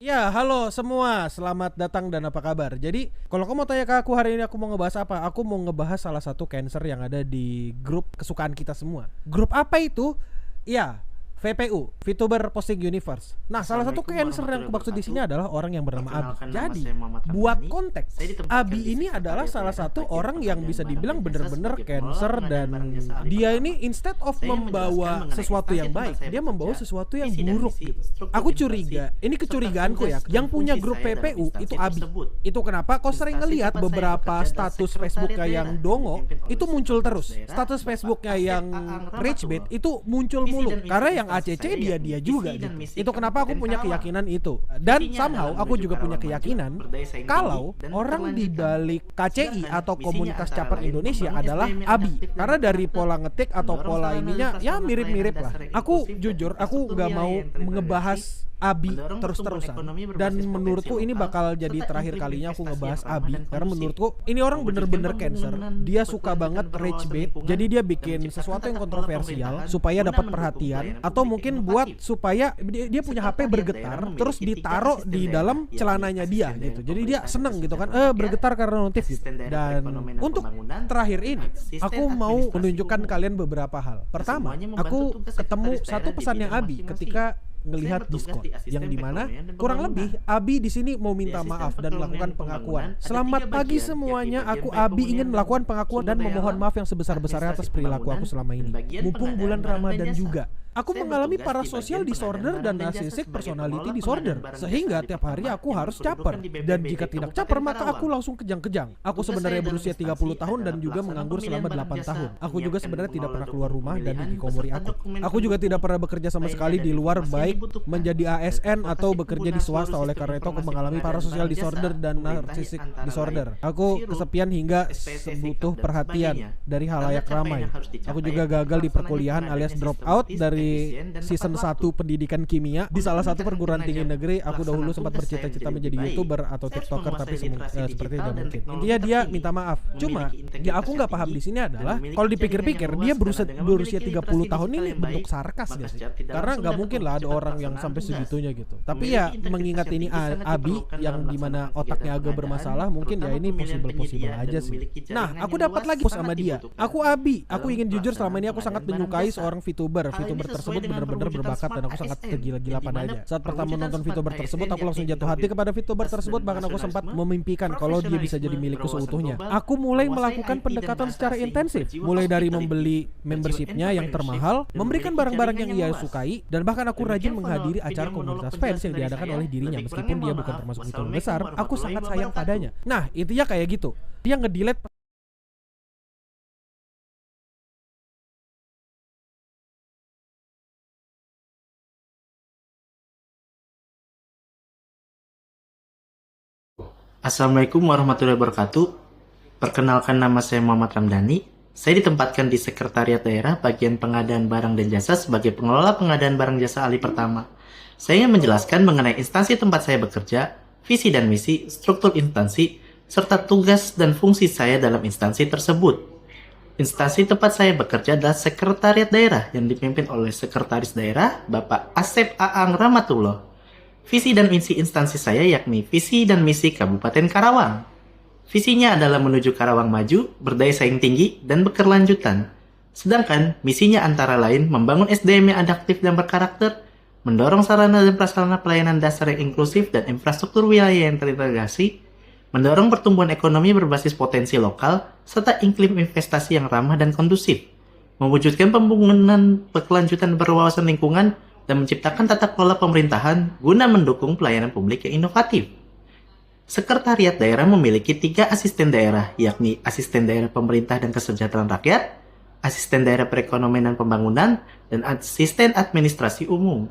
Ya, halo semua, selamat datang dan apa kabar? Jadi, kalau kamu mau tanya ke aku hari ini aku mau ngebahas apa? Aku mau ngebahas salah satu cancer yang ada di grup kesukaan kita semua. Grup apa itu? Ya, VPU, VTuber Posting Universe. Nah, salah satu Assalamualaikum cancer yang aku warahmatullahi maksud di sini wabarakatuh. adalah orang yang bernama Abi. Perkenalkan nama Jadi, saya Muhammad buat Ramdhani. konteks, Saya ditempatkan Abi di ini adalah Sekretariat salah Daerah satu Bagian orang yang bisa Pengadaan dibilang Barang dan Jasa bener-bener sebagai pengelola cancer pengadaan dan barang jasa ahli dia pertama. ini instead of Saya membawa menjelaskan mengenai sesuatu instansi yang tempat baik, saya dia bekerja, membawa sesuatu yang visi dan buruk misi, gitu. struktur Aku instansi, curiga, ini serta kecurigaanku tugas ya, dan yang punya fungsi grup saya dalam PPU itu instansi Abi. tersebut. Itu kenapa kau sering Instansi ngelihat tempat saya beberapa bekerja adalah status Sekretariat Facebooknya yang Daerah, dongo dipimpin oleh itu muncul Sekretaris terus. Daerah, Status Bapak Facebooknya Asep yang Aang rage bait Rahmatullah. itu muncul Visi mulu dan misi karena yang instansi ACC saya dia yakni juga visi dan gitu. misi Itu kenapa aku Kabupaten punya Karawang. keyakinan itu. Dan Visinya somehow adalah aku menuju juga punya Karawang maju, keyakinan berdaya saing kalau tinggi, dan orang di berkelanjutan. balik KCI Sedangkan atau misinya komunitas antara caper lain Indonesia membangun adalah SDM yang Abi. adaptif dan Karena dari berkarakter, pola ngetik atau mendorong pola sarana dan ininya ya prasarana mirip-mirip pelayanan lah. dasar yang Aku inklusif dan jujur aku infrastruktur nggak mau wilayah yang terintegrasi, ngebahas Abi mendorong pertumbuhan terus-terusan ekonomi dan berbasis menurutku potensi ini lokal, bakal jadi serta terakhir iklim kalinya aku investasi ngebahas yang ramah Abi dan karena kondusif. menurutku ini orang Mewujudkan bener-bener cancer. pembangunan Dia suka berkelanjutan banget rage berwawasan bait, lingkungan, jadi dia dan bikin menciptakan sesuatu yang tata kelola kontroversial pemerintahan supaya guna dapat mendukung perhatian pelayanan atau publik mungkin yang buat inovatif. supaya dia punya HP Sekretariat bergetar Daerah terus memiliki 3 ditaruh asisten di daerah, dalam yakni celananya dia asisten gitu. daerah Jadi dia pemerintahan seneng dan gitu kan, kesejahteraan rakyat, bergetar karena notif gitu. asisten daerah Dan perekonomian dan untuk pembangunan, terakhir dan ini asisten aku mau administrasi menunjukkan umum. kalian beberapa hal. Pertama, Kesemuanya membantu aku tugas ketemu sekretaris satu daerah di pesannya bidang Abi masing-masing. ketika Saya ngelihat bertugas Discord di asisten yang dimana perekonomian dan kurang lebih pembangunan. Abi di sini mau Di minta asisten maaf dan perekonomian melakukan dan pengakuan. pembangunan ada Selamat 3 pagi bagian, semuanya, yakni aku bagian Abi ingin perekonomian melakukan dan pengakuan sumber dan daya memohon alam, maaf yang sebesar-besarnya atas administrasi perilaku aku pembangunan, selama dan ini. bagian Mumpung pengadaan bulan barang dan Ramadan jasa. juga, aku Saya mengalami bertugas di parasocial bagian disorder pengadaan dan barang dan jasa narcissistic sebagai personality pengelola disorder. pengadaan barang jasa Sehingga ahli tiap hari pertama aku yang harus berkedudukan caper. di Dan BPBD jika tidak Kabupaten caper maka aku Karawang. langsung kejang-kejang. Aku Tugas sebenarnya saya dalam berusia 30 instansi tahun dan adalah juga pelaksana menganggur pemilihan selama barang 8 jasa, tahun. Aku juga menyiapkan sebenarnya dan tidak mengelola pernah keluar dokumen rumah dan pemilihan hikikomori beserta aku. dokumen Aku juga tidak pendukung, pernah bekerja sama pertanyaan sekali dan di luar informasi yang baik dibutuhkan, menjadi dan ASN atau advokasi bekerja di penggunaan swasta. seluruh Oleh sistem karena itu aku informasi mengalami pengadaan parasocial barang jasa disorder dan pemerintah narcissistic antara disorder. lain Aku Sirup, kesepian hingga SPT, butuh dan perhatian sebagainya. dari Karena halayak capaian ramai. yang harus Aku dicapai, juga gagal di pelaksananya perkuliahan alias pengadaan drop out sistematis, dari efisien, dan season tepat 1 waktu. pendidikan kimia di Untuk salah satu meningkatkan perguruan tinggi kinerja negeri. Aku pelaksanaan dahulu sempat tugas saya bercita-cita menjadi lebih baik, YouTuber atau saya harus TikToker tapi menguasai literasi seperti digital tidak dan mungkin. teknologi Intinya dia terkini, minta maaf. Cuma memiliki ya integritas aku nggak yang paham di tinggi, sini dan adalah memiliki kalau jaringan dipikir-pikir yang dia luas. Karena dengan berusia memiliki 30 literasi tahun digital ini yang bentuk baik, sarkas maka gak sih? secara tidak Karena langsung nggak dapat mungkin lah ada mempercepat orang yang pelaksanaan sampai tugas. segitunya gitu. Tapi Memiliki ya integritas mengingat yang ini tinggi sangat Abi diperlukan yang dalam dimana melaksanakan otaknya kegiatan agak pengadaan, bermasalah, mungkin ya terutama ini pemilihan possible penyedia aja dan sih. memiliki Nah, jaringan aku yang dapat luas lagi sangat sama dia. dibutuhkan Aku Abi. Aku dalam ingin jujur selama pelaksanaan ini aku sangat pengadaan barang menyukai jasa. seorang VTuber. Hal ini VTuber sesuai tersebut dengan benar-benar perwujudan berbakat dan Smart aku sangat ASN, tergila-gilakan yang dimana aja. Saat pertama perwujudan nonton Smart VTuber ASN tersebut, aku langsung yakni jatuh hati kepada VTuber integritas tersebut. dan Bahkan aku sempat rasionalisme, memimpikan kalau dia bisa jadi profesionalisme, milikku berwawasan seutuhnya. global, Aku mulai menguasai melakukan IT dan pendekatan bahasa secara asing, intensif, berjiwa mulai dari hospitality, membeli berjiwa membershipnya yang entrepreneurship, termahal, dan memberikan memiliki barang-barang yang jaringan ia yang luas. sukai, dan bahkan aku rajin Demikian menghadiri video acara monolog komunitas fans penjelasan yang dari diadakan saya. oleh dirinya. Lebih Meskipun kurangnya dia mohon bukan maaf. termasuk VTuber Wassalamualaikum besar, aku warahmatullahi sangat sayang wabarakatuh. padanya. Nah, intinya kayak gitu. Dia ngedelete. Assalamualaikum warahmatullahi wabarakatuh. Perkenalkan, nama saya Muhammad Ramdhani. Saya ditempatkan di Sekretariat Daerah Bagian Pengadaan Barang dan Jasa sebagai pengelola pengadaan barang jasa ahli pertama. Saya ingin menjelaskan mengenai instansi tempat saya bekerja, visi dan misi, struktur instansi, serta tugas dan fungsi saya dalam instansi tersebut. Instansi tempat saya bekerja adalah Sekretariat Daerah yang dipimpin oleh Sekretaris Daerah, Bapak Asep Aang Rahmatullah. Visi dan misi instansi saya yakni visi dan misi Kabupaten Karawang. Visinya adalah menuju Karawang maju, berdaya saing tinggi, dan berkelanjutan. Sedangkan misinya antara lain membangun SDM yang adaptif dan berkarakter, mendorong sarana dan prasarana pelayanan dasar yang inklusif dan infrastruktur wilayah yang terintegrasi, mendorong pertumbuhan ekonomi berbasis potensi lokal, serta iklim investasi yang ramah dan kondusif, mewujudkan pembangunan berkelanjutan berwawasan lingkungan, dan menciptakan tata kelola pemerintahan guna mendukung pelayanan publik yang inovatif. Sekretariat Daerah memiliki 3 asisten daerah, yakni Asisten Daerah Pemerintah dan Kesejahteraan Rakyat, Asisten Daerah Perekonomian dan Pembangunan, dan Asisten Administrasi Umum,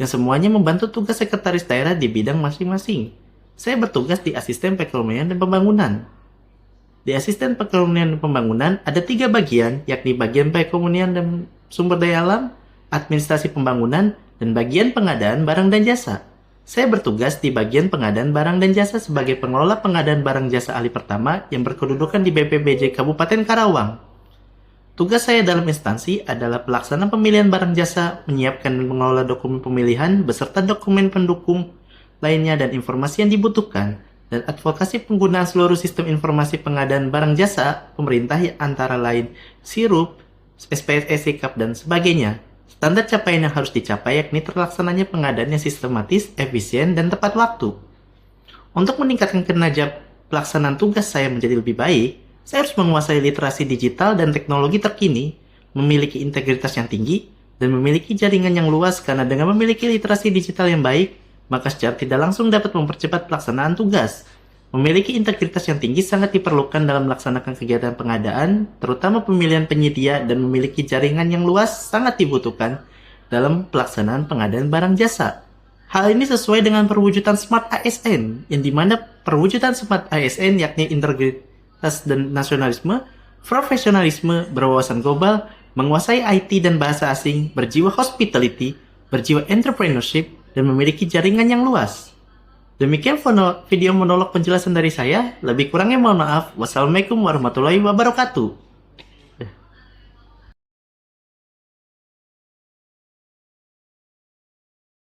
yang semuanya membantu tugas Sekretaris Daerah di bidang masing-masing. Saya bertugas di Asisten Perekonomian dan Pembangunan. Di Asisten Perekonomian dan Pembangunan ada 3 bagian, yakni bagian perekonomian dan sumber daya alam, administrasi pembangunan, dan bagian pengadaan barang dan jasa. Saya bertugas di bagian pengadaan barang dan jasa sebagai pengelola pengadaan barang jasa ahli pertama yang berkedudukan di BPBJ Kabupaten Karawang. Tugas saya dalam instansi adalah pelaksana pemilihan barang jasa, menyiapkan dan mengelola dokumen pemilihan beserta dokumen pendukung, lainnya dan informasi yang dibutuhkan, dan advokasi penggunaan seluruh sistem informasi pengadaan barang jasa pemerintah antara lain SIRUP, SPSE, SIKAP, dan sebagainya. Standar capaian yang harus dicapai yakni terlaksananya pengadaan yang sistematis, efisien, dan tepat waktu. Untuk meningkatkan kinerja pelaksanaan tugas saya menjadi lebih baik, saya harus menguasai literasi digital dan teknologi terkini, memiliki integritas yang tinggi, dan memiliki jaringan yang luas karena dengan memiliki literasi digital yang baik, maka secara tidak langsung dapat mempercepat pelaksanaan tugas. Memiliki integritas yang tinggi sangat diperlukan dalam melaksanakan kegiatan pengadaan, terutama pemilihan penyedia, dan memiliki jaringan yang luas sangat dibutuhkan dalam pelaksanaan pengadaan barang jasa. Hal ini sesuai dengan perwujudan Smart ASN, yang dimana perwujudan Smart ASN yakni integritas dan nasionalisme, profesionalisme, berwawasan global, menguasai IT dan bahasa asing, berjiwa hospitality, berjiwa entrepreneurship, dan memiliki jaringan yang luas. Demikian video monolog penjelasan dari saya. Lebih kurangnya mohon maaf. Wassalamualaikum warahmatullahi wabarakatuh.